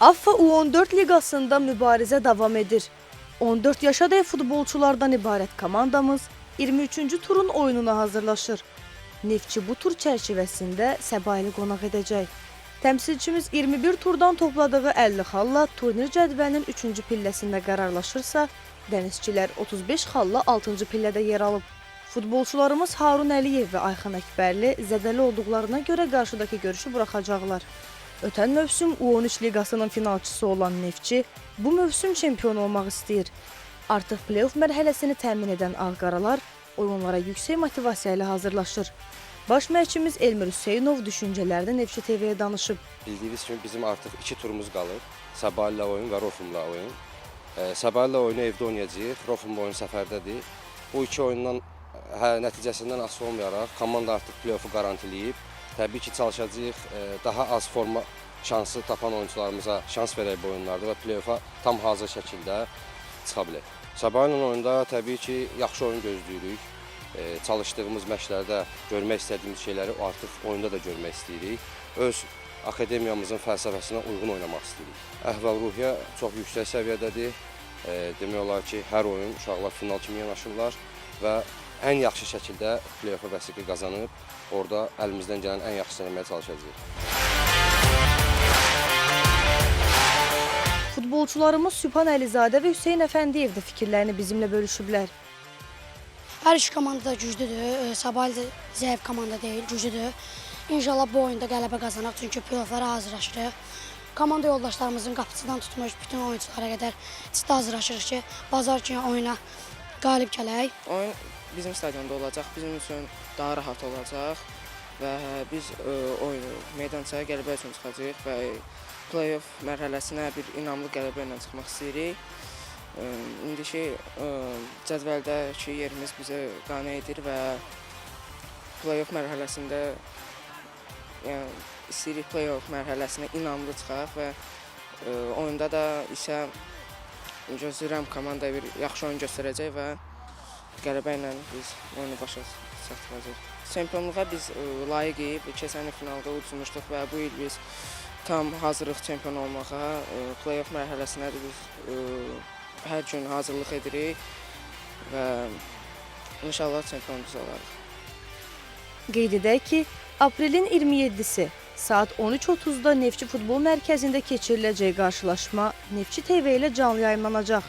AFFA U14 liqasında mübarizə davam edir. 14 yaşadək futbolçulardan ibarət komandamız 23-cü turun oyununa hazırlaşır. Neftçi bu tur çərçivəsində Səbaili qonaq edəcək. Təmsilçimiz 21 turdan topladığı 50 xalla turnir cədvəlinin 3-cü pilləsində qərarlaşırsa, dənizçilər 35 xalla 6-cı pillədə yer alıb. Futbolçularımız Harun Əliyev və Ayxan Əkbərli zədəli olduqlarına görə qarşıdakı görüşü buraxacaqlar. Ötən mövsüm U13 liqasının finalçısı olan Neftçi bu mövsüm çempion olmaq istəyir. Artıq play-off mərhələsini təmin edən Ağqaralar oyunlara yüksək motivasiya ilə hazırlaşır. Baş məşqçimiz Elmir Hüseynov düşüncələrini Neftçi TV-yə danışıb. Bildiyiniz kimi bizim artıq 2 turumuz qalıb. Səbaillə oyun və Rofumla oyun. Səbaillə oyunu evdə oynayacağıq, Rofumla oyun səfərdədir. Bu iki oyundan nəticəsindən asılı olmayaraq komanda artıq play-offu qarantiləyib. Təbii ki, çalışacağıq, daha az forma şansı tapan oyuncularımıza şans verək bu oyunlarda və play-offa tam hazır şəkildə çıxa bilək. Səbaillə oyunda təbii ki, yaxşı oyun gözləyirik. Çalışdığımız məşqlərdə görmək istədiyimiz şeyləri artıq oyunda da görmək istəyirik. Öz akademiyamızın fəlsəfəsinə uyğun oynamaq istəyirik. Əhval-ruhiyyə çox yüksək səviyyədədir. Demək olar ki, hər oyun uşaqlar final kimi yanaşırlar və ən yaxşı şəkildə play-offa vəsiqə qazanıb, orada əlimizdən gələn ən yaxşısını eləməyə çalışacağıq. Futbolçularımız Sübhan Əlizadə və Hüseyn Əfəndiyev də fikirlərini bizimlə bölüşüblər. Hər iki komanda da güclüdür. Səbail də zəif komanda deyil, güclüdür. İnşallah bu oyunda qələbə qazanaq, çünki play-offlara hazırlaşırıq. Komanda yoldaşlarımızın qapısından tutmuş bütün oyunculara qədər ciddi hazırlaşırıq ki, bazar günü oyuna qalib gələk. Oyun bizim stadionda olacaq, bizim üçün daha rahat olacaq və biz meydançaya qələbə üçün çıxacağıq və play-off mərhələsinə bir inamlı qələbə ilə çıxmaq istəyirik. İndiki cədvəldəki yerimiz bizə qane edir və play-off mərhələsində istəyirik play-off mərhələsinə inamlı çıxaq və oyunda da isə gözləyirəm komanda bir yaxşı oyun göstərəcək və qələbə ilə biz oyunu başa çatdıracağıq. Çempionluğa biz layiqik, keçən il finalda uduzmuşduq və bu il biz tam hazırlıq çempion olmağa, play-off mərhələsinə də biz hər gün hazırlıq edirik və inşallah çempion biz olarıq. Qeyd edək ki, aprelin 27-si saat 13:30-da Neftçi Futbol Mərkəzində keçiriləcək qarşılaşma Neftçi TV ilə canlı yayımlanacaq.